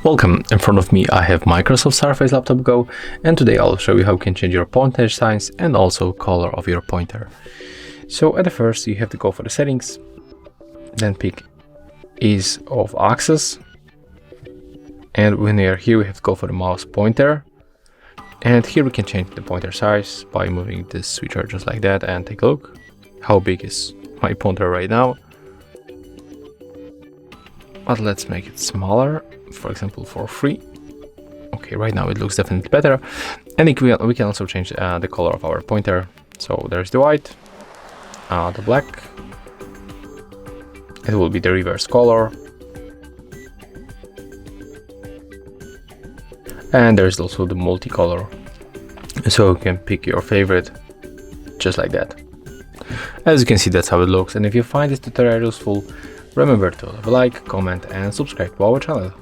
Welcome, in front of me I have Microsoft Surface Laptop Go, and today I'll show you how you can change your pointer size and also color of your pointer. So at the first you have to go for the settings, then pick ease of access, and when you're here we have to go for the mouse pointer, and here we can change the pointer size by moving this switcher just like that, and take a look how big is my pointer right now. But let's make it smaller, for example for 3. Okay, right now it looks definitely better. And we can also change the color of our pointer. So there's the white, the black, it will be the reverse color, and there's also the multicolor, so you can pick your favorite just like that. As you can see, that's how it looks. And if you find this tutorial useful, remember to leave a like, comment and subscribe to our channel.